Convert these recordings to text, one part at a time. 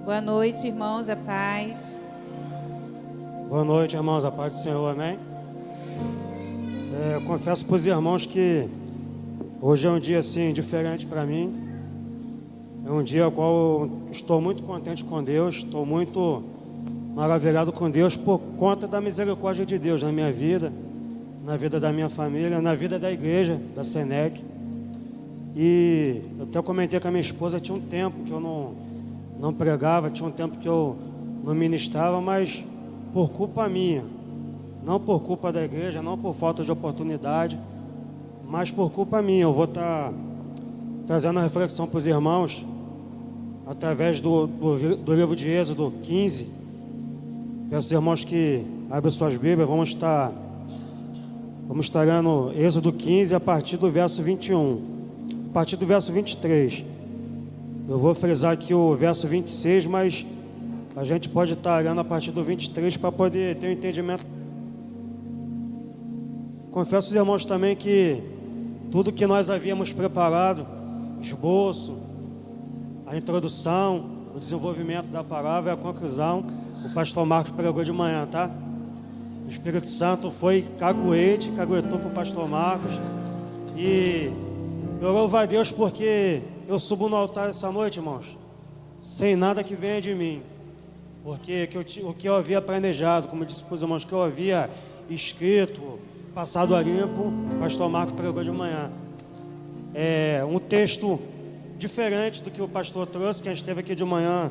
Boa noite, irmãos, a paz. Boa noite, irmãos, a paz do Senhor, amém? Eu confesso para os irmãos que hoje é um dia assim diferente para mim. É um dia ao qual eu estou muito contente com Deus, estou muito maravilhado com Deus por conta da misericórdia de Deus na minha vida, na vida da minha família, na vida da igreja, da Senec. E eu até comentei com a minha esposa, tinha um tempo que eu não pregava, tinha um tempo que eu não ministrava, mas por culpa minha, não por culpa da igreja, não por falta de oportunidade, mas por culpa minha. Eu vou estar trazendo a reflexão para os irmãos através do livro de Êxodo 15. Peço aos irmãos que abrem suas Bíblias. Vamos estar lendo Êxodo 15 a partir do verso 21, a partir do verso 23. Eu vou frisar aqui o verso 26, mas a gente pode estar lendo a partir do 23 para poder ter um entendimento. Confesso aos irmãos também que tudo que nós havíamos preparado, esboço, a introdução, o desenvolvimento da palavra e a conclusão, o pastor Marcos pregou de manhã, tá? O Espírito Santo foi caguetou para o pastor Marcos. E eu louvo a Deus porque eu subo no altar essa noite, irmãos, sem nada que venha de mim. Porque o que eu havia planejado, como eu disse para os irmãos, que eu havia escrito, passado a limpo, o pastor Marcos pregou de manhã. É um texto diferente do que o pastor trouxe, quem esteve aqui de manhã.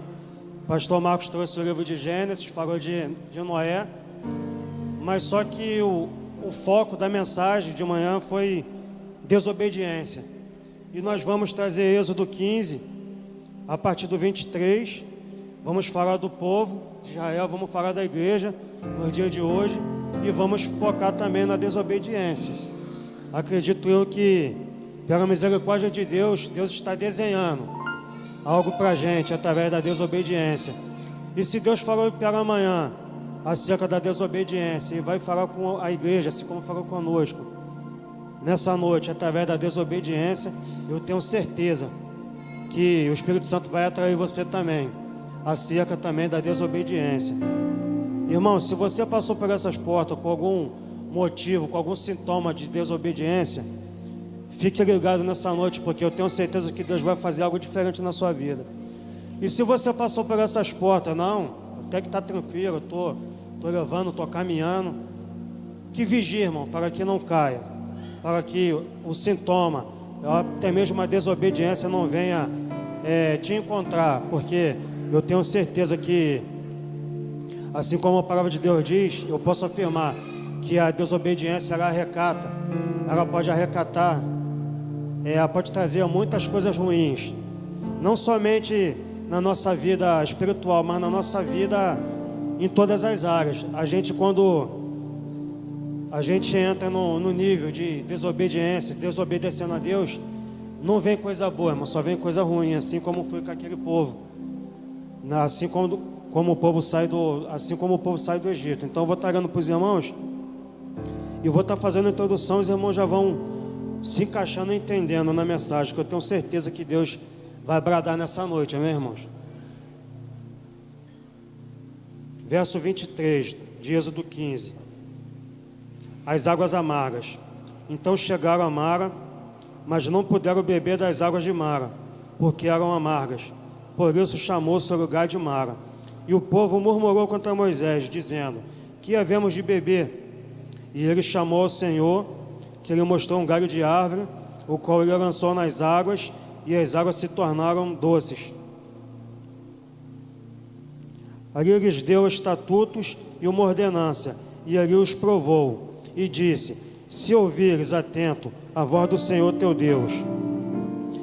O pastor Marcos trouxe o livro de Gênesis, falou de Noé, mas só que o foco da mensagem de manhã foi desobediência. E nós vamos trazer Êxodo 15, a partir do 23, vamos falar do povo de Israel, vamos falar da igreja no dia de hoje e vamos focar também na desobediência. Acredito eu que, pela misericórdia de Deus, Deus está desenhando algo para a gente através da desobediência. E se Deus falou pela manhã acerca da desobediência e vai falar com a igreja, assim como falou conosco nessa noite, através da desobediência, eu tenho certeza que o Espírito Santo vai atrair você também, acerca também da desobediência. Irmão, se você passou por essas portas com algum motivo, com algum sintoma de desobediência, fique ligado nessa noite, porque eu tenho certeza que Deus vai fazer algo diferente na sua vida. E se você passou por essas portas, não, até que está tranquilo, estou levando, estou caminhando, que vigie, irmão, para que não caia, para que o sintoma, até mesmo a desobediência não venha te encontrar, porque eu tenho certeza que, assim como a palavra de Deus diz, eu posso afirmar que a desobediência, ela arrecata, ela pode arrecatar, ela pode trazer muitas coisas ruins, não somente na nossa vida espiritual, mas na nossa vida em todas as áreas. A gente, quando a gente entra no nível de desobediência, desobedecendo a Deus, não vem coisa boa, mas só vem coisa ruim, assim como foi com aquele povo, assim como o povo sai do Egito. Então eu vou estar olhando para os irmãos e vou estar fazendo a introdução. Os irmãos já vão se encaixando e entendendo na mensagem, que eu tenho certeza que Deus vai bradar nessa noite, amém, irmãos? Verso 23 de Êxodo 15. As águas amargas. Então chegaram a Mara, mas não puderam beber das águas de Mara, porque eram amargas. Por isso chamou-se o lugar de Mara. E o povo murmurou contra Moisés, dizendo: que havemos de beber? E ele chamou ao Senhor, que lhe mostrou um galho de árvore, o qual ele lançou nas águas, e as águas se tornaram doces. Ali lhes deu estatutos e uma ordenança, e ali os provou, e disse: se ouvires atento a voz do Senhor teu Deus,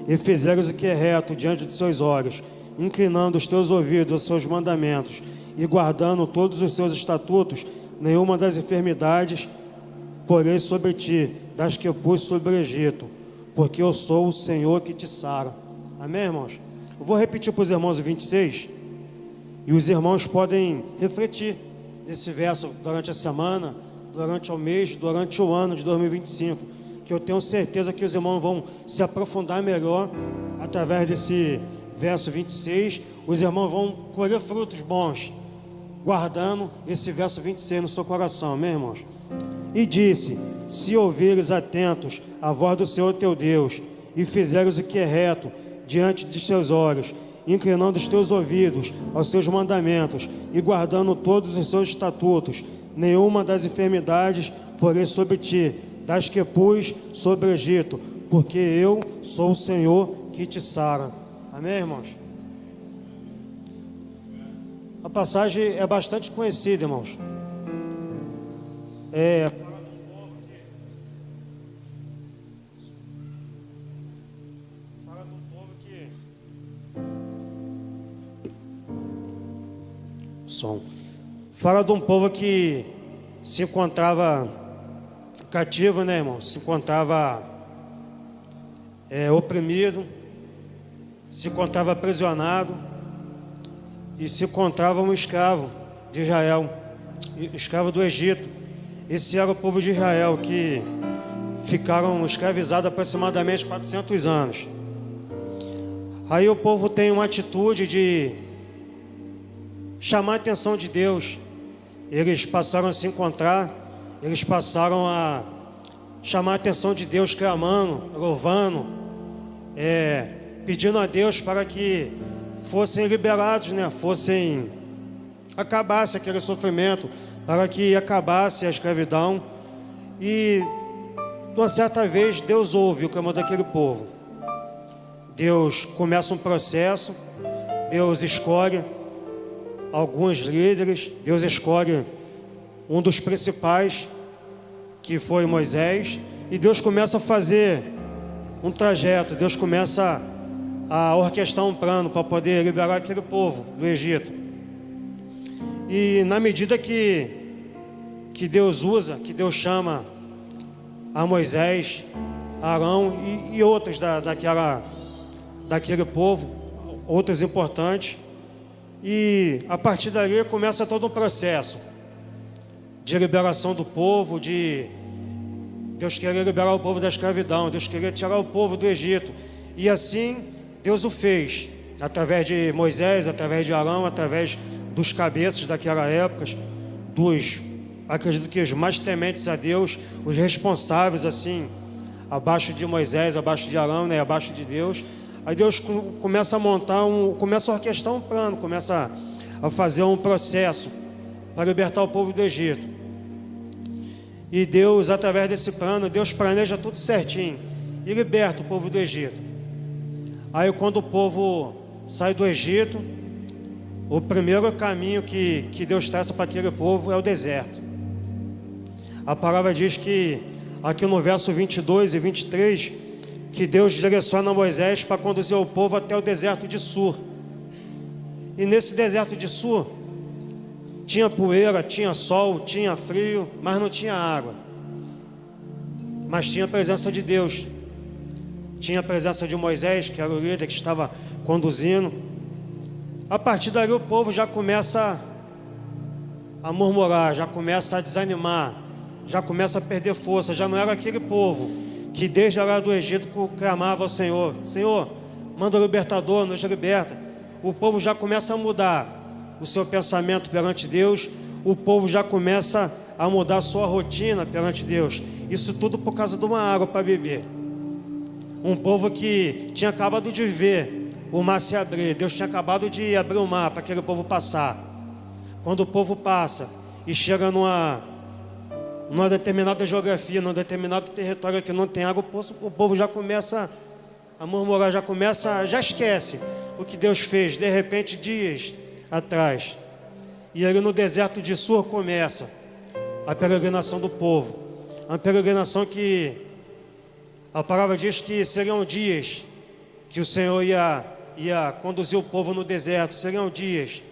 e fizeres o que é reto diante de seus olhos, inclinando os teus ouvidos aos seus mandamentos, e guardando todos os seus estatutos, nenhuma das enfermidades porei sobre ti, das que eu pus sobre o Egito, porque eu sou o Senhor que te sara. Amém, irmãos? Eu vou repetir para os irmãos o 26, e os irmãos podem refletir nesse verso durante a semana, durante o mês, durante o ano de 2025, que eu tenho certeza que os irmãos vão se aprofundar melhor através desse verso 26, os irmãos vão colher frutos bons, guardando esse verso 26 no seu coração, meus irmãos. E disse: se ouvires atentos a voz do Senhor teu Deus, e fizeres o que é reto diante de teus olhos, inclinando os teus ouvidos aos seus mandamentos, e guardando todos os seus estatutos, nenhuma das enfermidades porém sobre ti, das que pus sobre o Egito, porque eu sou o Senhor que te sara. Amém, irmãos? A passagem é bastante conhecida, irmãos. Fala do povo que fala de um povo que se encontrava cativo, né, irmão? Se encontrava oprimido, se encontrava aprisionado e se encontrava um escravo de Israel, escravo do Egito. Esse era o povo de Israel, que ficaram escravizados aproximadamente 400 anos. Aí o povo tem uma atitude de chamar a atenção de Deus. Eles passaram a se encontrar, eles passaram a chamar a atenção de Deus, clamando, louvando, pedindo a Deus para que fossem liberados, né? Acabasse aquele sofrimento, para que acabasse a escravidão. E de uma certa vez Deus ouve o clamor daquele povo. Deus começa um processo, Deus escolhe alguns líderes, Deus escolhe um dos principais, que foi Moisés, e Deus começa a fazer um trajeto, Deus começa a orquestrar um plano para poder liberar aquele povo do Egito. E na medida que Deus usa, que Deus chama a Moisés, Arão e outros daquele povo, outros importantes, e a partir dali começa todo um processo de liberação do povo, Deus queria liberar o povo da escravidão, Deus queria tirar o povo do Egito. E assim Deus o fez, através de Moisés, através de Arão, através dos cabeças daquela época, acredito que os mais tementes a Deus, os responsáveis assim, abaixo de Moisés, abaixo de Arão, né, abaixo de Deus. Aí Deus começa a começa a orquestrar um plano, começa a fazer um processo para libertar o povo do Egito. E Deus, através desse plano, Deus planeja tudo certinho e liberta o povo do Egito. Aí quando o povo sai do Egito, o primeiro caminho que Deus traça para aquele povo é o deserto. A palavra diz que, aqui no verso 22 e 23, que Deus direciona Moisés para conduzir o povo até o deserto de Sur. E nesse deserto de Sur, tinha poeira, tinha sol, tinha frio, mas não tinha água. Mas tinha a presença de Deus. Tinha a presença de Moisés, que era o líder que estava conduzindo. A partir daí o povo já começa a murmurar, já começa a desanimar, já começa a perder força. Já não era aquele povo que desde lá do Egito clamava ao Senhor: Senhor, manda o libertador, nos liberta. O povo já começa a mudar o seu pensamento perante Deus, o povo já começa a mudar a sua rotina perante Deus. Isso tudo por causa de uma água para beber. Um povo que tinha acabado de ver o mar se abrir, Deus tinha acabado de abrir o mar para aquele povo passar. Quando o povo passa e chega numa determinada geografia, num determinado território que não tem água, o povo já começa a murmurar, já esquece o que Deus fez, de repente, dias atrás. E ali no deserto de Sur começa a peregrinação do povo. Uma peregrinação que a palavra diz que seriam dias que o Senhor ia conduzir o povo no deserto. Seriam dias,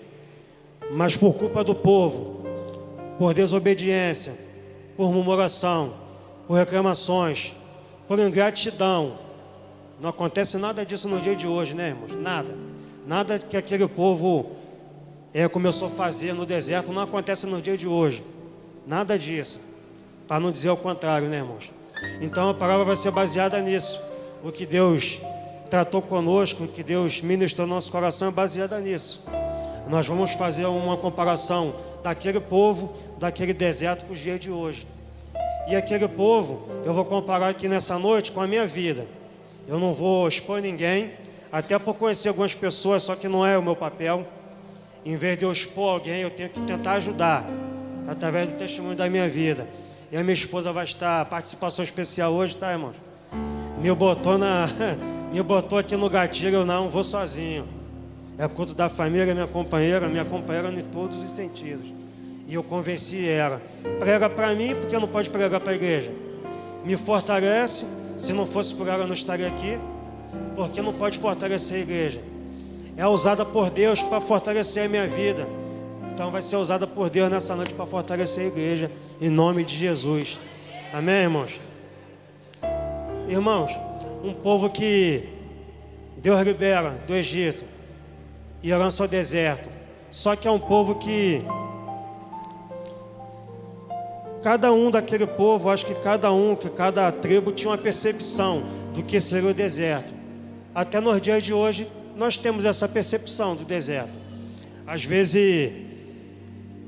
mas por culpa do povo, por desobediência, por murmuração, por reclamações, por ingratidão, não acontece nada disso no dia de hoje, né, irmãos? Nada que aquele povo começou a fazer no deserto não acontece no dia de hoje. Nada disso, para não dizer o contrário, né, irmãos? Então a palavra vai ser baseada nisso. O que Deus tratou conosco, que Deus ministrou no nosso coração, é baseada nisso. Nós vamos fazer uma comparação daquele povo, daquele deserto para os dias de hoje. E aquele povo, eu vou comparar aqui nessa noite com a minha vida. Eu não vou expor ninguém, até por conhecer algumas pessoas, só que não é o meu papel. Em vez de eu expor alguém, eu tenho que tentar ajudar, através do testemunho da minha vida. E a minha esposa vai estar, participação especial hoje, tá, irmão? Me botou aqui no gatilho, eu não vou sozinho. É culto da família, minha companheira em todos os sentidos. E eu convenci ela. Prega para mim, porque não pode pregar para a igreja. Me fortalece, se não fosse por ela eu não estaria aqui, porque não pode fortalecer a igreja. É usada por Deus para fortalecer a minha vida. Então vai ser usada por Deus nessa noite para fortalecer a igreja, em nome de Jesus. Amém, irmãos? Irmãos, um povo que Deus libera do Egito e lança ao deserto. Só que é um povo que cada um daquele povo, acho que cada tribo tinha uma percepção do que seria o deserto. Até nos dias de hoje nós temos essa percepção do deserto. Às vezes,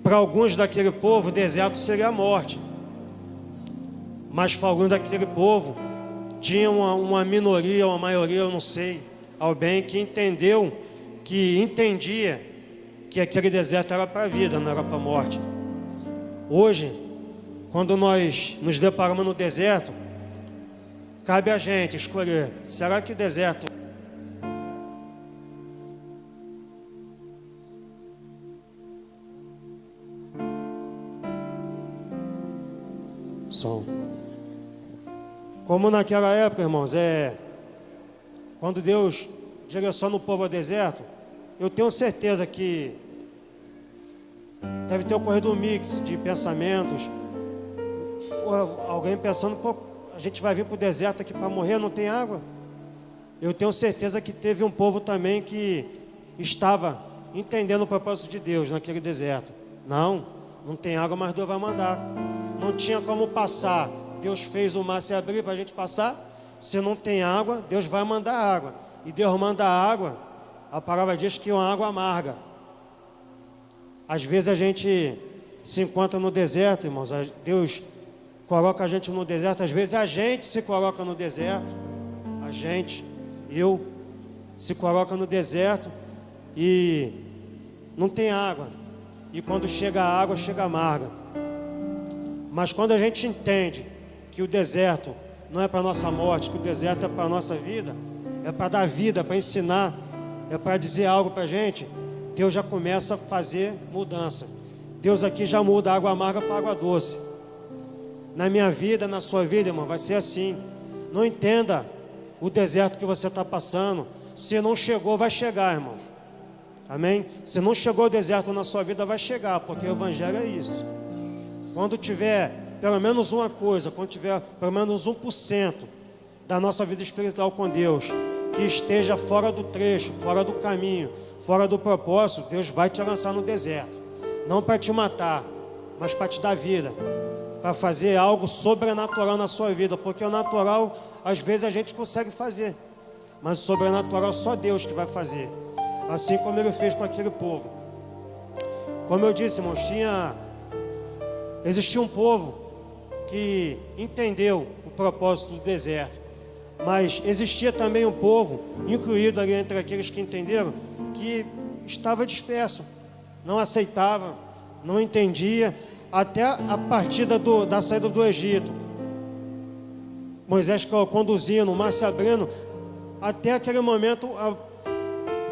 para alguns daquele povo, o deserto seria a morte. Mas para alguns daquele povo, tinha uma minoria, uma maioria, eu não sei, alguém que entendia que aquele deserto era para a vida, não era para a morte. Hoje, quando nós nos deparamos no deserto, cabe a gente escolher, será que o deserto som. Como naquela época, irmãos, quando Deus direciona o povo ao deserto, eu tenho certeza que deve ter ocorrido um mix de pensamentos. Alguém pensando, pô, a gente vai vir para o deserto aqui para morrer, não tem água. Eu tenho certeza que teve um povo também que estava entendendo o propósito de Deus naquele deserto. Não tem água, mas Deus vai mandar. Não tinha como passar. Deus fez o mar se abrir para a gente passar. Se não tem água, Deus vai mandar água. E Deus manda água, a palavra diz que é uma água amarga. Às vezes a gente se encontra no deserto, irmãos. Deus coloca a gente no deserto. Às vezes a gente se coloca no deserto. Eu se coloca no deserto e não tem água. E quando chega a água, chega amarga. Mas quando a gente entende que o deserto não é para a nossa morte, que o deserto é para a nossa vida, é para dar vida, para ensinar, é para dizer algo para a gente, Deus já começa a fazer mudança. Deus aqui já muda a água amarga para água doce. Na minha vida, na sua vida, irmão, vai ser assim. Não entenda o deserto que você está passando. Se não chegou, vai chegar, irmãos. Amém? Se não chegou o deserto na sua vida, vai chegar, porque o evangelho é isso. Quando tiver pelo menos uma coisa, quando tiver pelo menos 1% da nossa vida espiritual com Deus, que esteja fora do trecho, fora do caminho, fora do propósito, Deus vai te lançar no deserto. Não para te matar, mas para te dar vida, para fazer algo sobrenatural na sua vida, porque o natural, às vezes a gente consegue fazer, mas o sobrenatural só Deus que vai fazer, assim como Ele fez com aquele povo. Como eu disse, irmãos, existia um povo que entendeu o propósito do deserto, mas existia também um povo, incluído ali entre aqueles que entenderam, que estava disperso, não aceitava, não entendia, até a partida da saída do Egito. Moisés conduzia no mar se abrindo, até aquele momento,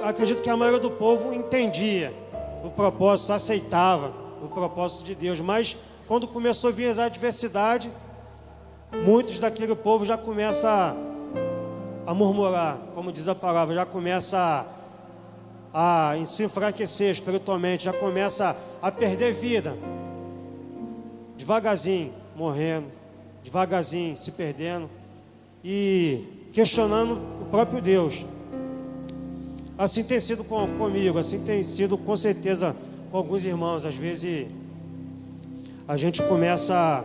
acredito que a maioria do povo entendia o propósito, aceitava o propósito de Deus, mas quando começou a vir as adversidades, muitos daquele povo já começam a murmurar, como diz a palavra, já começa a se enfraquecer espiritualmente, já começa a perder vida, devagarzinho morrendo, devagarzinho se perdendo e questionando o próprio Deus. Assim tem sido comigo, assim tem sido com certeza com alguns irmãos. Às vezes a gente começa,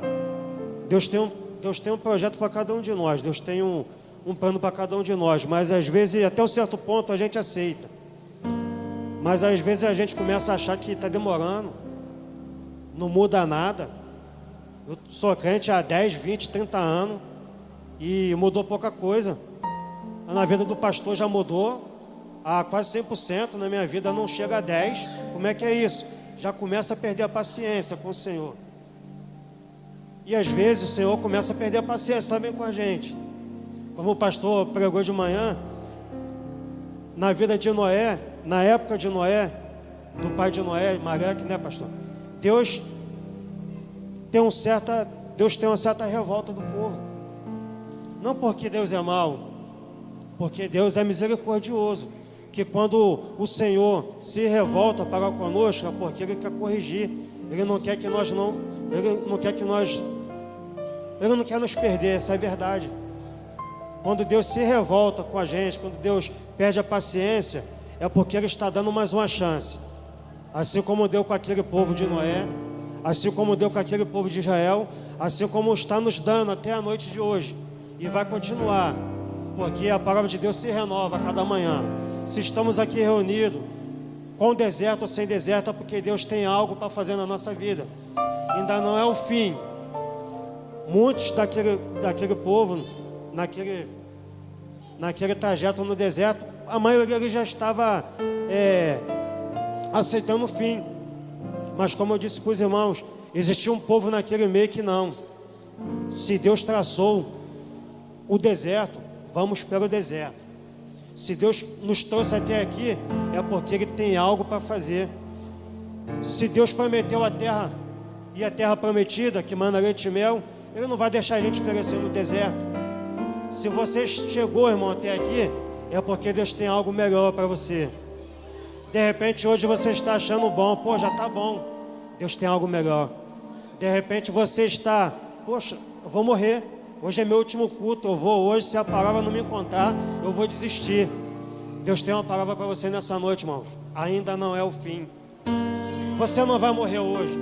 Deus tem um projeto para cada um de nós, Deus tem um um plano para cada um de nós, mas às vezes, até um certo ponto, a gente aceita. Mas às vezes a gente começa a achar que está demorando, não muda nada. Eu sou crente há 10, 20, 30 anos e mudou pouca coisa. Na vida do pastor já mudou a quase 100%, na minha vida não chega a 10%. Como é que é isso? Já começa a perder a paciência com o Senhor. E às vezes o Senhor começa a perder a paciência também com a gente. Como o pastor pregou de manhã, na vida de Noé, na época de Noé, do pai de Noé, Maraque, né, pastor? Deus tem uma certa revolta do povo. Não porque Deus é mau, porque Deus é misericordioso. Que quando o Senhor se revolta para conosco, é porque Ele quer corrigir. Ele não quer nos perder, essa é a verdade. Quando Deus se revolta com a gente, quando Deus perde a paciência, é porque Ele está dando mais uma chance. Assim como deu com aquele povo de Noé, assim como deu com aquele povo de Israel, assim como está nos dando até a noite de hoje. E vai continuar, porque a palavra de Deus se renova a cada manhã. Se estamos aqui reunidos, com deserto ou sem deserto, é porque Deus tem algo para fazer na nossa vida. Ainda não é o fim. Muitos daquele povo, naquele trajeto no deserto, a maioria ali já estava aceitando o fim. Mas como eu disse para os irmãos, existia um povo naquele meio que não. Se Deus traçou o deserto, vamos pelo deserto. Se Deus nos trouxe até aqui, é porque Ele tem algo para fazer. Se Deus prometeu a terra, e a terra prometida, que manda leite e mel, Ele não vai deixar a gente perecer no deserto. Se você chegou, irmão, até aqui, é porque Deus tem algo melhor para você. De repente hoje você está achando bom, pô, já está bom. Deus tem algo melhor. De repente você está, poxa, eu vou morrer. Hoje é meu último culto, eu vou hoje, se a palavra não me encontrar, eu vou desistir. Deus tem uma palavra para você nessa noite, irmão. Ainda não é o fim. Você não vai morrer hoje.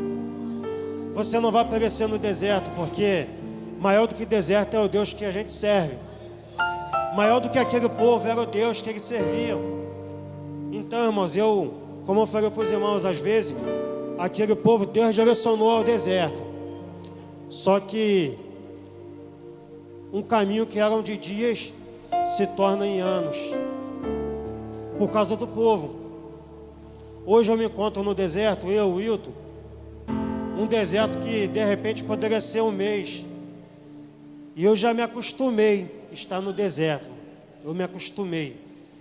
Você não vai perecer no deserto, porque maior do que deserto é o Deus que a gente serve. Maior do que aquele povo era o Deus que eles serviam. Então, irmãos, como eu falei para os irmãos, às vezes, aquele povo, Deus direcionou ao deserto. Só que um caminho que era de dias se torna em anos, por causa do povo. Hoje eu me encontro no deserto, eu, Wilton, um deserto que de repente poderia ser um mês. E eu já me acostumei a estar no deserto. Eu me acostumei.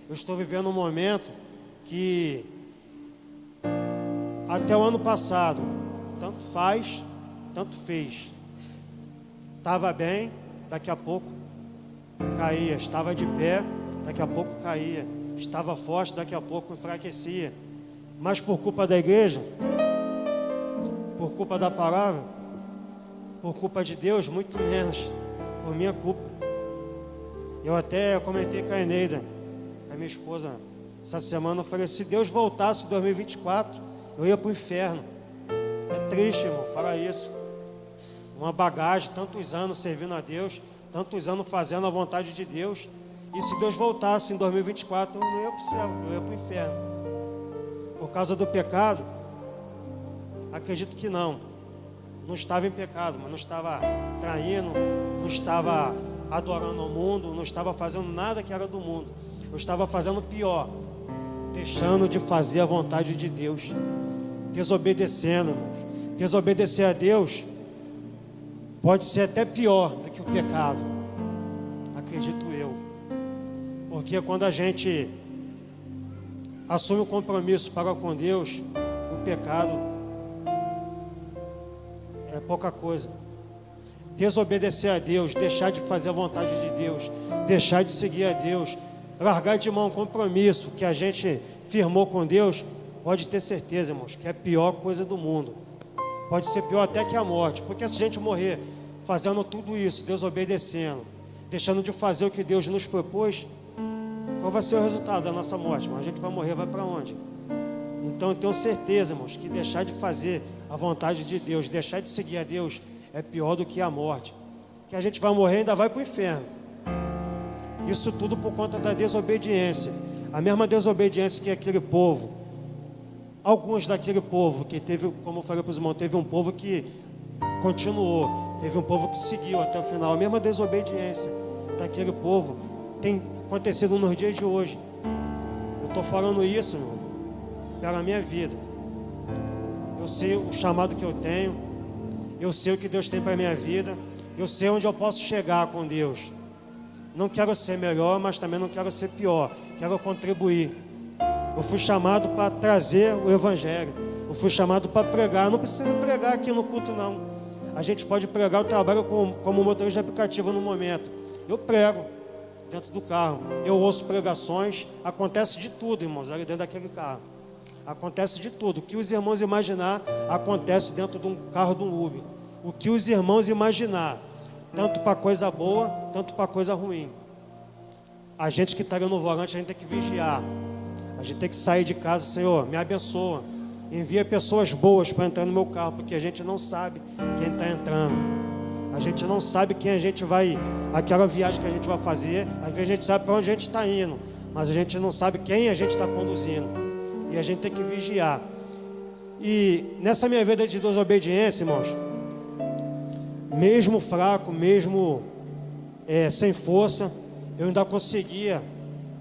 Eu estou vivendo um momento que até o ano passado, tanto faz, tanto fez. Estava bem, daqui a pouco caía. Estava de pé, daqui a pouco caía. Estava forte, daqui a pouco enfraquecia. Mas por culpa da igreja, por culpa da palavra, por culpa de Deus, muito menos, por minha culpa. Eu até comentei com a Eneida, com a minha esposa, essa semana. Eu falei, se Deus voltasse em 2024, eu ia para o inferno. É triste, irmão, falar isso. Uma bagagem, tantos anos servindo a Deus, tantos anos fazendo a vontade de Deus. E se Deus voltasse em 2024, eu não ia para o céu, eu ia para o inferno. Por causa do pecado, acredito que não. Não estava em pecado, mas não estava traindo, não estava adorando ao mundo, não estava fazendo nada que era do mundo. Eu estava fazendo pior, deixando de fazer a vontade de Deus, desobedecendo, irmãos. Desobedecer a Deus pode ser até pior do que o pecado, acredito eu. Porque quando a gente assume o compromisso para com Deus, o pecado é pouca coisa. Desobedecer a Deus, deixar de fazer a vontade de Deus, deixar de seguir a Deus, largar de mão o compromisso que a gente firmou com Deus, pode ter certeza, irmãos, que é a pior coisa do mundo. Pode ser pior até que a morte. Porque se a gente morrer fazendo tudo isso, desobedecendo, deixando de fazer o que Deus nos propôs, qual vai ser o resultado da nossa morte? Irmão? A gente vai morrer, vai para onde? Então eu tenho certeza, irmãos, que deixar de fazer a vontade de Deus, deixar de seguir a Deus, é pior do que a morte. Que a gente vai morrer e ainda vai para o inferno. Isso tudo por conta da desobediência. A mesma desobediência que aquele povo, alguns daquele povo que teve, como eu falei para os irmãos, teve um povo que continuou, teve um povo que seguiu até o final. A mesma desobediência daquele povo tem acontecido nos dias de hoje. Eu estou falando isso, irmão, pela minha vida. Eu sei o chamado que eu tenho, eu sei o que Deus tem para a minha vida, eu sei onde eu posso chegar com Deus. Não quero ser melhor, mas também não quero ser pior. Quero contribuir. Eu fui chamado para trazer o Evangelho. Eu fui chamado para pregar. Eu não preciso pregar aqui no culto, não. A gente pode pregar. Eu trabalho como motorista de aplicativo no momento. Eu prego dentro do carro. Eu ouço pregações. Acontece de tudo, irmãos, ali dentro daquele carro. Acontece de tudo. O que os irmãos imaginar, acontece dentro de um carro do Uber. O que os irmãos imaginar, tanto para coisa boa, tanto para coisa ruim. A gente que está ali no volante, a gente tem que vigiar. A gente tem que sair de casa, Senhor, me abençoa. Envia pessoas boas para entrar no meu carro, porque a gente não sabe quem está entrando. A gente não sabe quem a gente vai, aquela viagem que a gente vai fazer. Às vezes a gente sabe para onde a gente está indo, mas a gente não sabe quem a gente está conduzindo. E a gente tem que vigiar. E nessa minha vida de desobediência, irmãos, mesmo fraco, mesmo sem força, eu ainda conseguia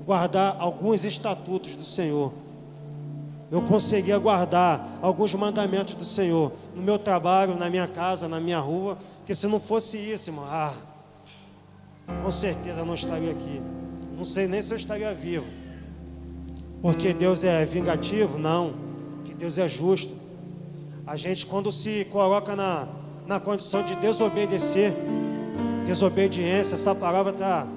guardar alguns estatutos do Senhor. Eu conseguia guardar alguns mandamentos do Senhor no meu trabalho, na minha casa, na minha rua. Porque se não fosse isso, irmão, com certeza eu não estaria aqui. Não sei nem se eu estaria vivo. Porque Deus é vingativo? Não. Que Deus é justo. A gente, quando se coloca na condição de desobedecer, desobediência, essa palavra está...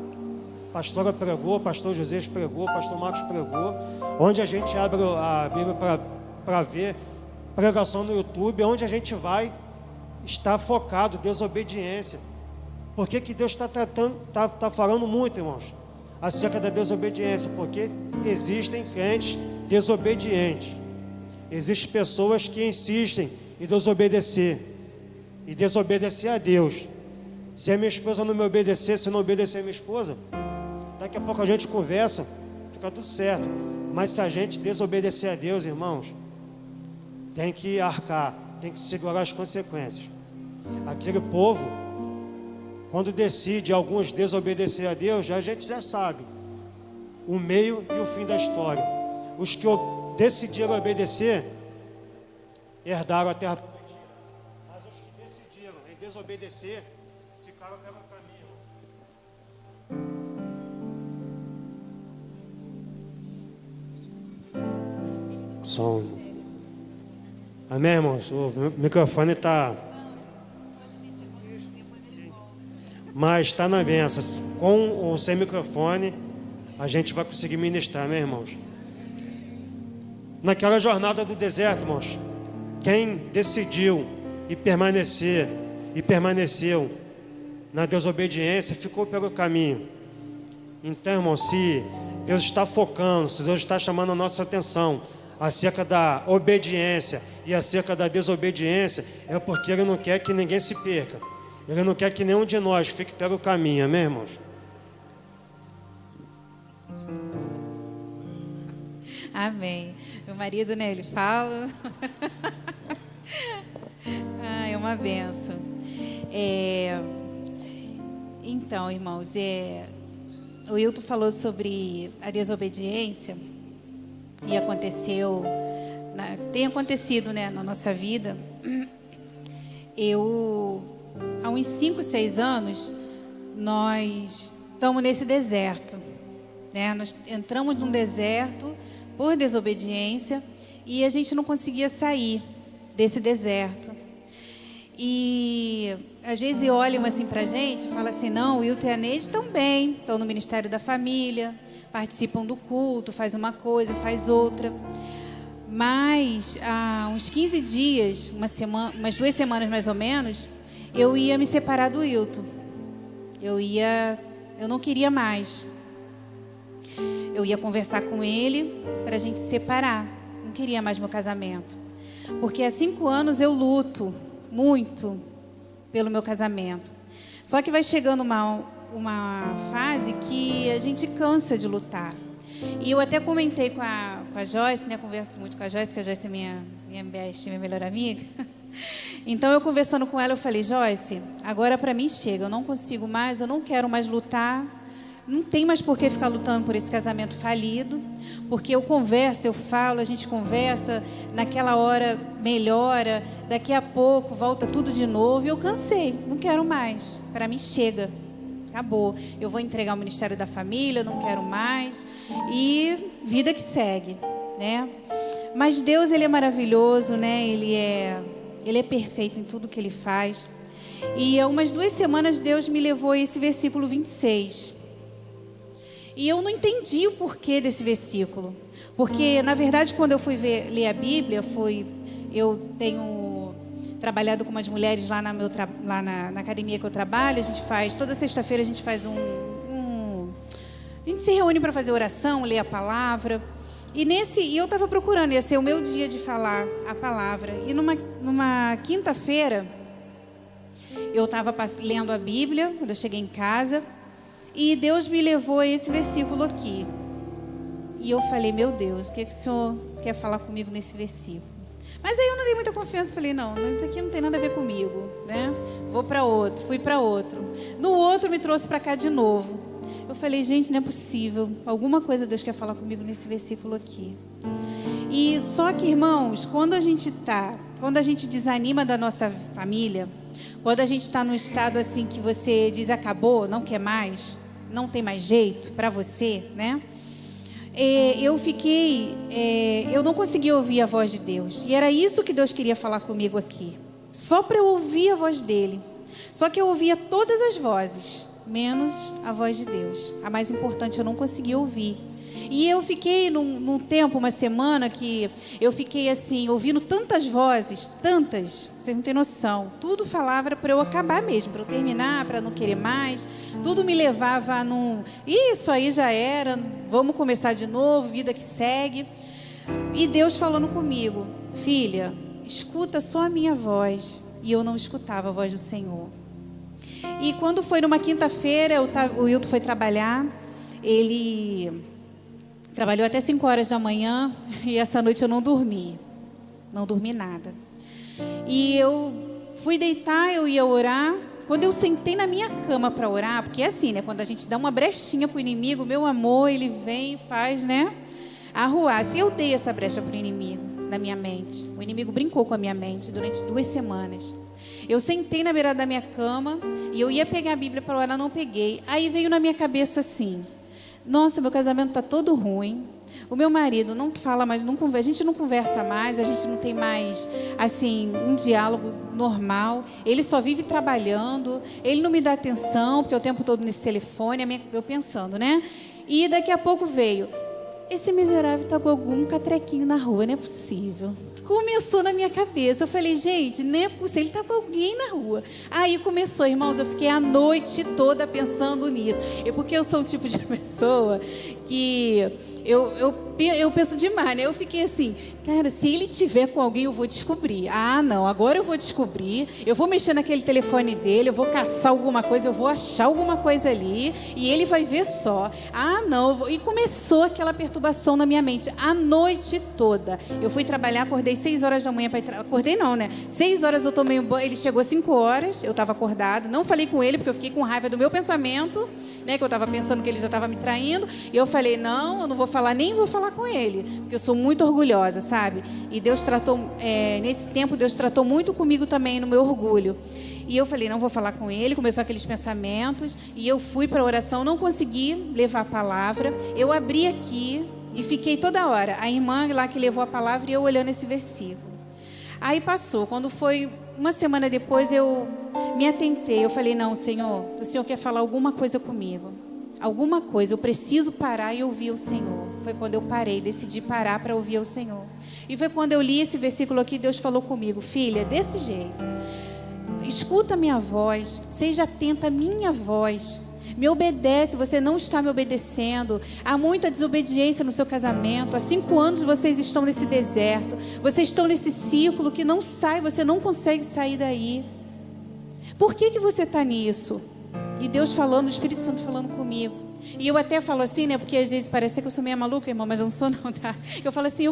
A pastora pregou, o pastor José pregou, o pastor Marcos pregou. Onde a gente abre a Bíblia para ver pregação no YouTube, onde a gente vai estar focado, desobediência. Por que Deus está falando muito, irmãos, acerca da desobediência? Porque existem crentes desobedientes. Existem pessoas que insistem em desobedecer a Deus. Se a minha esposa não me obedecer, se eu não obedecer a minha esposa, daqui a pouco a gente conversa, fica tudo certo. Mas se a gente desobedecer a Deus, irmãos, tem que arcar, tem que segurar as consequências. Aquele povo, quando decide alguns desobedecer a Deus, a gente já sabe o meio e o fim da história. Os que decidiram obedecer, herdaram a terra prometida. Mas os que decidiram em desobedecer, ficaram pelo caminho. Som. Amém, irmãos? O microfone está... Mas está na benção. Com ou sem microfone, a gente vai conseguir ministrar, amém, irmãos? Naquela jornada do deserto, irmãos, quem decidiu e permaneceu na desobediência, ficou pelo caminho. Então, irmão, se Deus está focando, se Deus está chamando a nossa atenção acerca da obediência e acerca da desobediência, é porque Ele não quer que ninguém se perca. Ele não quer que nenhum de nós fique pelo caminho, amém, irmãos? Amém. Meu marido, né, ele fala. É uma benção. Então, irmãos, o Wilton falou sobre a desobediência e tem acontecido, né, na nossa vida. Há uns 5, 6 anos, nós estamos nesse deserto, né? Nós entramos num deserto por desobediência e a gente não conseguia sair desse deserto. E às vezes olham assim pra gente e falam assim: não, o Wilton e a Neide estão bem, estão no Ministério da Família, participam do culto, faz uma coisa, faz outra. Mas há uns 15 dias, umas 2 semanas mais ou menos, eu ia me separar do Wilton. Eu não queria mais. Eu ia conversar com ele para a gente se separar. Não queria mais meu casamento. Porque há 5 anos eu luto muito pelo meu casamento. Só que vai chegando uma fase que a gente cansa de lutar. E eu até comentei com a Joyce, né? Converso muito com a Joyce, que a Joyce é minha best, minha melhor amiga. Então, eu conversando com ela, eu falei: Joyce, agora para mim chega, eu não consigo mais, eu não quero mais lutar, não tem mais por que ficar lutando por esse casamento falido, porque eu converso, eu falo, a gente conversa, naquela hora melhora, daqui a pouco volta tudo de novo, e eu cansei, não quero mais, para mim chega, acabou, eu vou entregar o Ministério da Família, não quero mais, e vida que segue, né? Mas Deus, Ele é maravilhoso, né? Ele é perfeito em tudo que Ele faz. E há umas 2 semanas Deus me levou a esse versículo 26. E eu não entendi o porquê desse versículo. Porque, na verdade, quando eu fui ler a Bíblia, eu tenho trabalhado com umas mulheres lá na academia que eu trabalho. A gente faz, toda sexta-feira a gente faz a gente se reúne para fazer oração, ler a palavra. E eu estava procurando, ia ser o meu dia de falar a palavra. E numa quinta-feira, eu estava lendo a Bíblia, quando eu cheguei em casa, e Deus me levou a esse versículo aqui. E eu falei: meu Deus, o que o Senhor quer falar comigo nesse versículo? Mas aí eu não dei muita confiança, falei: não, isso aqui não tem nada a ver comigo, né? Vou para outro, fui para outro. No outro me trouxe para cá de novo. Eu falei: gente, não é possível. Alguma coisa Deus quer falar comigo nesse versículo aqui. E só que, irmãos, quando a gente desanima da nossa família, quando a gente está num estado assim que você diz acabou, não quer mais, não tem mais jeito para você, né? Eu não conseguia ouvir a voz de Deus. E era isso que Deus queria falar comigo aqui. Só para eu ouvir a voz dele. Só que eu ouvia todas as vozes, menos a voz de Deus. A mais importante eu não conseguia ouvir. E eu fiquei num tempo, uma semana, que eu fiquei assim, ouvindo tantas vozes, tantas, vocês não têm noção. Tudo falava para eu acabar mesmo, para eu terminar, para não querer mais. Tudo me levava a isso aí já era, vamos começar de novo, vida que segue. E Deus falando comigo: filha, escuta só a minha voz. E eu não escutava a voz do Senhor. E quando foi numa quinta-feira, o Wilton foi trabalhar, ele trabalhou até 5 horas da manhã, e essa noite eu não dormi nada. E eu fui deitar, eu ia orar. Quando eu sentei na minha cama para orar, porque é assim, né? Quando a gente dá uma brechinha para o inimigo, meu amor, ele vem e faz, né? Arruar. Se eu dei essa brecha para o inimigo na minha mente, o inimigo brincou com a minha mente durante 2 semanas. Eu sentei na beirada da minha cama e eu ia pegar a Bíblia para orar, não peguei. Aí veio na minha cabeça assim: nossa, meu casamento está todo ruim. O meu marido não fala mais, a gente não conversa mais, a gente não tem mais, assim, um diálogo normal. Ele só vive trabalhando, ele não me dá atenção, porque é o tempo todo nesse telefone, eu pensando, né? E daqui a pouco veio: esse miserável está com algum catrequinho na rua, não é possível. Começou na minha cabeça, eu falei: gente, não é possível, ele está com alguém na rua. Aí começou, irmãos, eu fiquei a noite toda pensando nisso. Porque eu sou um tipo de pessoa que eu penso demais, né? Eu fiquei assim: cara, se ele tiver com alguém, eu vou descobrir. Ah, não, agora eu vou descobrir. Eu vou mexer naquele telefone dele, eu vou caçar alguma coisa, eu vou achar alguma coisa ali, e ele vai ver só. Ah, não. E começou aquela perturbação na minha mente a noite toda. Eu fui trabalhar, acordei 6 horas da manhã. Acordei não, né? 6 horas eu tomei um banho, ele chegou às 5 horas, eu estava acordada. Não falei com ele, porque eu fiquei com raiva do meu pensamento, né? Que eu estava pensando que ele já estava me traindo. E eu falei: não, eu não vou falar, nem vou falar com ele, porque eu sou muito orgulhosa, sabe? E Deus tratou, nesse tempo, Deus tratou muito comigo também no meu orgulho. E eu falei: não vou falar com ele. Começou aqueles pensamentos, e eu fui para a oração, não consegui levar a palavra. Eu abri aqui e fiquei toda hora, a irmã lá que levou a palavra e eu olhando esse versículo. Aí passou, quando foi uma semana depois, eu me atentei, eu falei: não, Senhor, o Senhor quer falar alguma coisa comigo. Alguma coisa, eu preciso parar e ouvir o Senhor. Foi quando eu parei, decidi parar para ouvir o Senhor. E foi quando eu li esse versículo aqui, Deus falou comigo: filha, desse jeito, escuta a minha voz, seja atenta à minha voz, me obedece. Você não está me obedecendo, há muita desobediência no seu casamento, há 5 anos vocês estão nesse deserto, vocês estão nesse círculo que não sai, você não consegue sair daí. Por que você está nisso? E Deus falando, o Espírito Santo falando comigo. E eu até falo assim, né? Porque às vezes parece que eu sou meio maluca, irmão, mas eu não sou não, tá? Eu falo assim,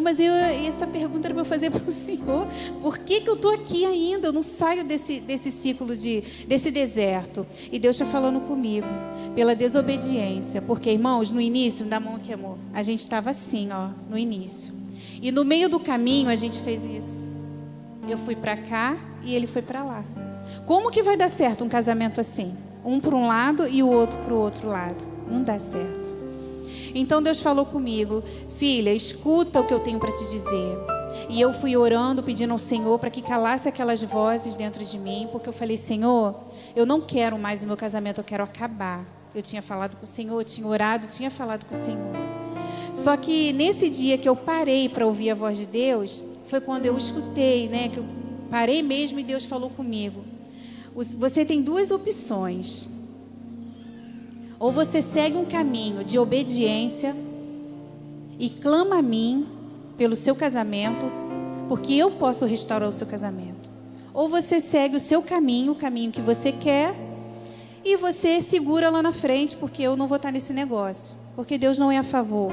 essa pergunta era para eu fazer para o Senhor. Por que eu estou aqui ainda? Eu não saio desse ciclo, desse deserto. E Deus está falando comigo, pela desobediência. Porque, irmãos, no início, dá a mão aqui, amor, a gente estava assim, ó, no início. E no meio do caminho a gente fez isso. Eu fui para cá e ele foi para lá. Como que vai dar certo um casamento assim? Um para um lado e o outro para o outro lado. Não dá certo. Então Deus falou comigo, filha, escuta o que eu tenho para te dizer. E eu fui orando, pedindo ao Senhor para que calasse aquelas vozes dentro de mim, porque eu falei, Senhor, eu não quero mais o meu casamento, eu quero acabar. Eu tinha falado com o Senhor, tinha orado, tinha falado com o Senhor. Só que nesse dia que eu parei para ouvir a voz de Deus, foi quando eu escutei, né? Que eu parei mesmo e Deus falou comigo. Você tem duas opções. Ou você segue um caminho de obediência e clama a mim pelo seu casamento, porque eu posso restaurar o seu casamento. Ou você segue o seu caminho, o caminho que você quer, e você segura lá na frente, porque eu não vou estar nesse negócio. Porque Deus não é a favor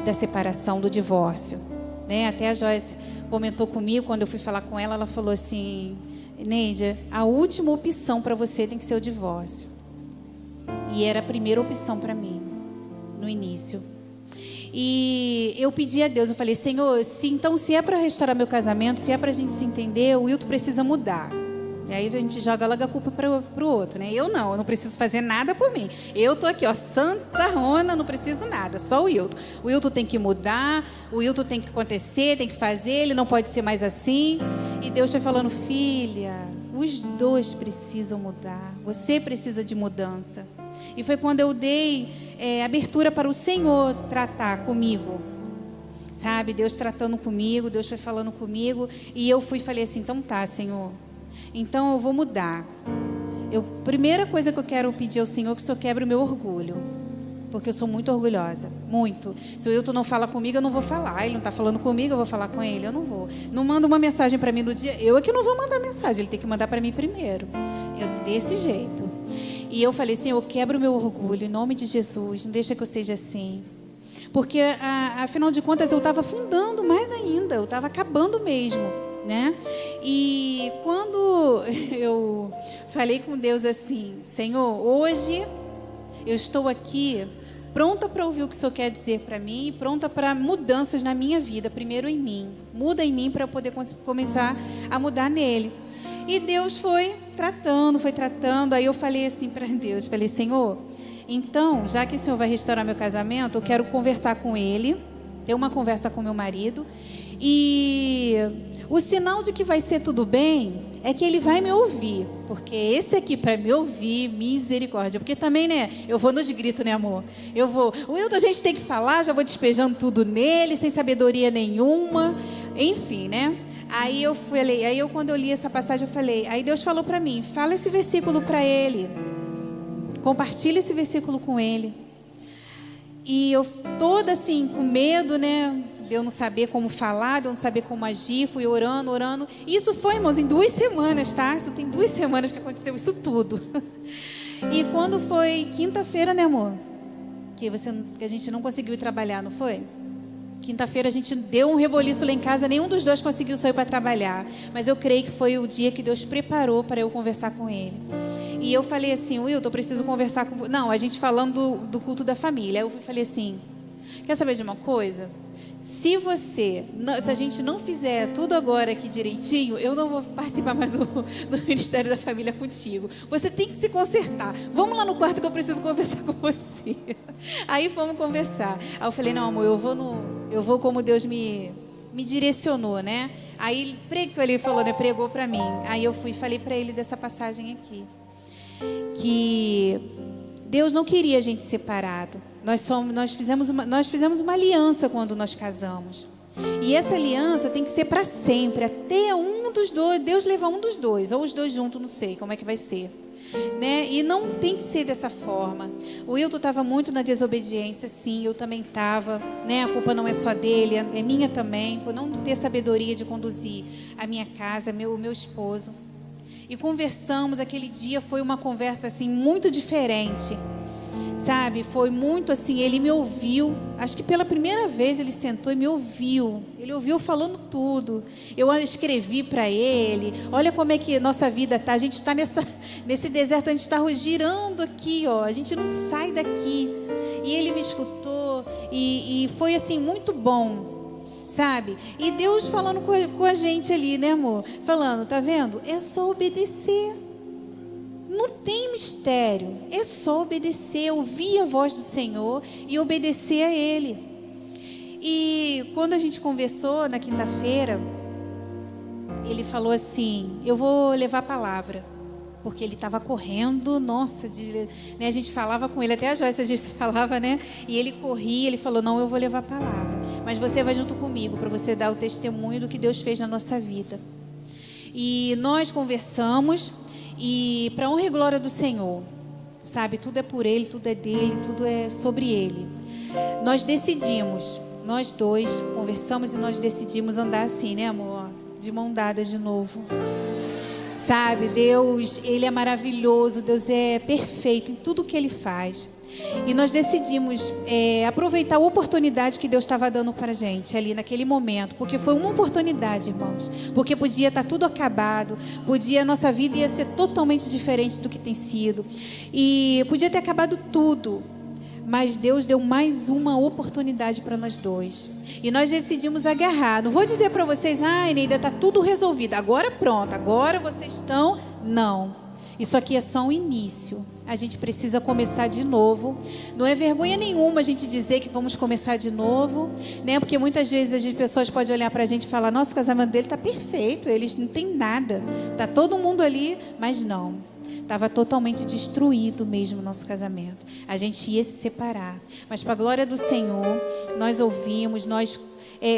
da separação, do divórcio, né? Até a Joyce comentou comigo, quando eu fui falar com ela, ela falou assim, Neidia, a última opção para você tem que ser o divórcio. E era a primeira opção para mim, no início. E eu pedi a Deus, eu falei, Senhor, se é para restaurar meu casamento, se é para a gente se entender, o Wilton precisa mudar. E aí a gente joga logo a culpa para o outro, né? Eu não preciso fazer nada por mim. Eu tô aqui, ó, Santa Rona, não preciso nada, só o Wilton. O Wilton tem que mudar, o Wilton tem que acontecer, tem que fazer, ele não pode ser mais assim. E Deus está falando, filha, os dois precisam mudar, você precisa de mudança. E foi quando eu dei abertura para o Senhor tratar comigo, sabe? Deus tratando comigo, Deus foi falando comigo. E eu falei assim, então tá, Senhor, então eu vou mudar. Primeira coisa que eu quero pedir ao Senhor é que o Senhor quebre o meu orgulho. Porque eu sou muito orgulhosa, muito. Se o Wilton não fala comigo, eu não vou falar. Ele não está falando comigo, eu vou falar com ele, eu não vou. Não manda uma mensagem para mim no dia, eu é que não vou mandar mensagem, ele tem que mandar para mim primeiro. Desse jeito. E eu falei, Senhor, quebra o meu orgulho, em nome de Jesus, não deixa que eu seja assim. Porque, afinal de contas, eu estava afundando mais ainda, eu estava acabando mesmo, né? E quando eu falei com Deus assim, Senhor, hoje eu estou aqui pronta para ouvir o que o Senhor quer dizer para mim e pronta para mudanças na minha vida, primeiro em mim. Muda em mim para eu poder começar a mudar nele. E Deus foi tratando. Aí eu falei assim para Deus, falei, Senhor, então, já que o Senhor vai restaurar meu casamento, eu quero conversar com ele, ter uma conversa com meu marido. E o sinal de que vai ser tudo bem é que ele vai me ouvir. Porque esse aqui para me ouvir, misericórdia. Porque também, né, eu vou nos gritos, né, amor? O Wilton, a gente tem que falar, já vou despejando tudo nele, sem sabedoria nenhuma. Enfim, né? Aí quando eu li essa passagem, eu falei, aí Deus falou para mim, fala esse versículo para ele, compartilha esse versículo com ele. E eu toda assim, com medo, né, de eu não saber como falar, de eu não saber como agir, fui orando. Isso foi, irmãos, em 2 semanas, tá? Isso tem 2 semanas que aconteceu isso tudo. E quando foi quinta-feira, né, amor? Que a gente não conseguiu ir trabalhar, não foi? Quinta-feira a gente deu um reboliço lá em casa, nenhum dos dois conseguiu sair para trabalhar. Mas eu creio que foi o dia que Deus preparou para eu conversar com ele. E eu falei assim, Wilton, eu preciso conversar com você. Não, a gente falando do culto da família. Aí eu falei assim, quer saber de uma coisa? Se a gente não fizer tudo agora aqui direitinho, eu não vou participar mais do Ministério da Família contigo. Você tem que se consertar. Vamos lá no quarto que eu preciso conversar com você. Aí fomos conversar. Aí eu falei, não, amor, eu vou como Deus me direcionou, né? Aí ele falou, né? Pregou para mim. Aí eu fui e falei para ele dessa passagem aqui. Que Deus não queria a gente separado. Nós fizemos uma aliança quando nós casamos. E essa aliança tem que ser para sempre, até um dos dois, Deus levar um dos dois, ou os dois juntos, não sei como é que vai ser, né? E não tem que ser dessa forma. O Wilton estava muito na desobediência, sim, eu também estava, né? A culpa não é só dele, é minha também, por não ter sabedoria de conduzir a minha casa, o meu esposo. e conversamos. Aquele dia foi uma conversa assim muito diferente, sabe? Foi muito assim, ele me ouviu. Acho que pela primeira vez ele sentou e me ouviu. Ele ouviu falando tudo. Eu escrevi para ele: olha como é que nossa vida tá. A gente está nesse deserto, a gente está girando aqui, ó. A gente não sai daqui. E ele me escutou e foi assim muito bom, sabe? E Deus falando com a gente ali, né, amor? Falando, tá vendo? É só obedecer. Não tem mistério, é só obedecer, ouvir a voz do Senhor e obedecer a Ele. E quando a gente conversou na quinta-feira, ele falou assim: eu vou levar a palavra, porque ele estava correndo, nossa, né, a gente falava com ele, até a Joyce a gente falava, né? E ele corria, ele falou: não, eu vou levar a palavra, mas você vai junto comigo para você dar o testemunho do que Deus fez na nossa vida. E nós conversamos. E para honra e glória do Senhor, sabe, tudo é por Ele, tudo é dEle, tudo é sobre Ele. Nós decidimos, nós dois conversamos e nós decidimos andar assim, né, amor? De mão dada de novo. Sabe, Deus, Ele é maravilhoso, Deus é perfeito em tudo que Ele faz. E nós decidimos aproveitar a oportunidade que Deus estava dando para a gente ali naquele momento, porque foi uma oportunidade, irmãos, porque podia estar tudo acabado, a nossa vida ia ser totalmente diferente do que tem sido, e podia ter acabado tudo, mas Deus deu mais uma oportunidade para nós dois, e nós decidimos agarrar. Não vou dizer para vocês: ainda está tudo resolvido, agora pronto, agora vocês estão... Não, isso aqui é só um início. A gente precisa começar de novo. Não é vergonha nenhuma a gente dizer que vamos começar de novo, né? Porque muitas vezes as pessoas podem olhar para a gente e falar: nossa, o casamento dele está perfeito, eles não têm nada, está todo mundo ali. Mas não, estava totalmente destruído mesmo o nosso casamento. A gente ia se separar, mas para a glória do Senhor, nós ouvimos, nós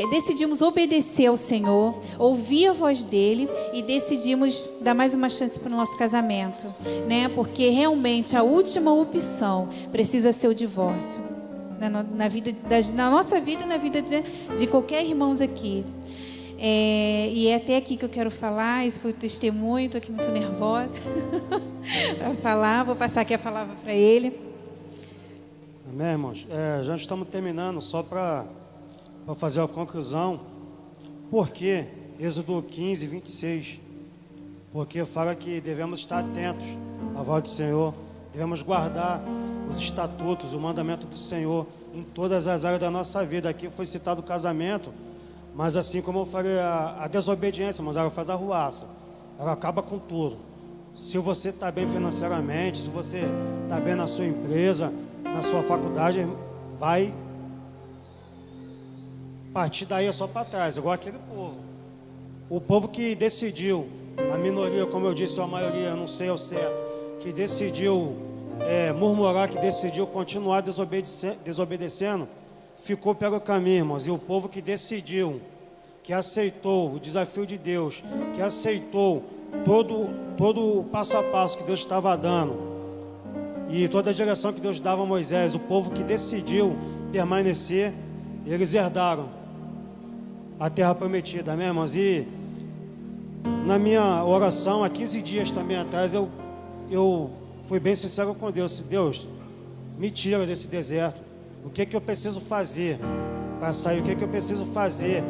decidimos obedecer ao Senhor, ouvir a voz dEle e decidimos dar mais uma chance para o nosso casamento, né? Porque realmente a última opção precisa ser o divórcio na nossa vida e na vida de qualquer irmão aqui. E é até aqui que eu quero falar. Esse foi o testemunho. Estou aqui muito nervosa para falar. Vou passar aqui a palavra para ele. Amém, irmãos? Já estamos terminando, só para fazer a conclusão. Por que Êxodo 15, 26? Porque fala que devemos estar atentos à voz do Senhor, devemos guardar os estatutos, o mandamento do Senhor em todas as áreas da nossa vida. Aqui foi citado o casamento, mas assim como eu falei, a desobediência, mas ela faz arruaça, ela acaba com tudo. Se você está bem financeiramente, se você está bem na sua empresa, na sua faculdade, vai partir daí é só para trás, igual aquele povo. O povo que decidiu, a minoria, como eu disse, ou a maioria, não sei ao certo, que decidiu murmurar, que decidiu continuar desobedecendo, ficou pelo caminho, irmãos. E o povo que decidiu, que aceitou o desafio de Deus, que aceitou todo o passo a passo que Deus estava dando, e toda a direção que Deus dava a Moisés, o povo que decidiu permanecer, eles herdaram a terra prometida, amém, irmãos? E na minha oração, há 15 dias também atrás, eu fui bem sincero com Deus. Deus, me tira desse deserto. O que eu preciso fazer para sair? O que eu preciso fazer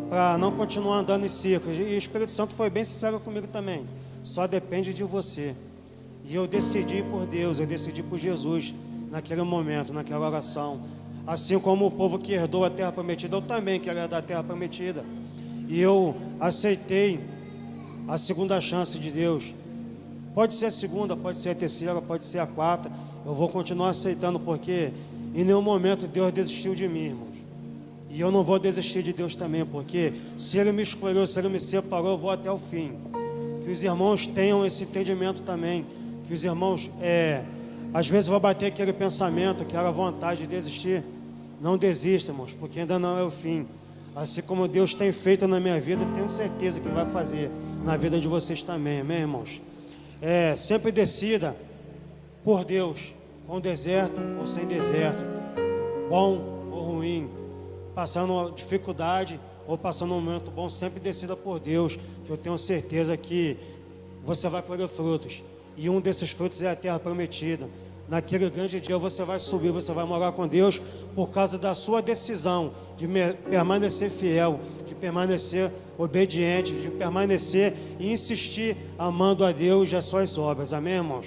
para não continuar andando em círculos? E o Espírito Santo foi bem sincero comigo também. Só depende de você. E eu decidi por Deus, eu decidi por Jesus naquele momento, naquela oração. Assim como o povo que herdou a terra prometida, eu também quero herdar a terra prometida. E eu aceitei a segunda chance de Deus. Pode ser a segunda, pode ser a terceira, pode ser a quarta. Eu vou continuar aceitando, porque em nenhum momento Deus desistiu de mim, irmãos. E eu não vou desistir de Deus também, porque se Ele me escolheu, se Ele me separou, eu vou até o fim. Que os irmãos tenham esse entendimento também. Que os irmãos, às vezes vai bater aquele pensamento, aquela vontade de desistir. Não desista, irmãos, porque ainda não é o fim. Assim como Deus tem feito na minha vida, tenho certeza que vai fazer na vida de vocês também, amém, irmãos? Sempre decida por Deus, com deserto ou sem deserto, bom ou ruim, passando uma dificuldade ou passando um momento bom, sempre decida por Deus, que eu tenho certeza que você vai colher frutos. E um desses frutos é a terra prometida. Naquele grande dia você vai subir, você vai morar com Deus por causa da sua decisão de permanecer fiel, de permanecer obediente, de permanecer e insistir amando a Deus e as suas obras. Amém, irmãos?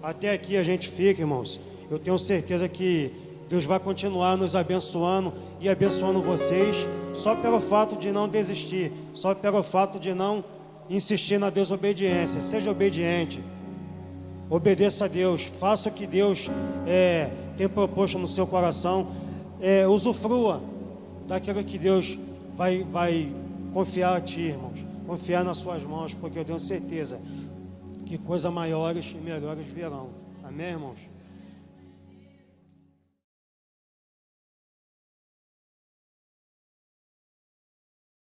Até aqui a gente fica, irmãos. Eu tenho certeza que Deus vai continuar nos abençoando e abençoando vocês só pelo fato de não desistir, só pelo fato de não insistir na desobediência. Seja obediente. Obedeça a Deus, faça o que Deus tem proposto no seu coração, usufrua daquilo que Deus vai confiar a ti, irmãos, confiar nas suas mãos, porque eu tenho certeza que coisas maiores e melhores virão. Amém, irmãos?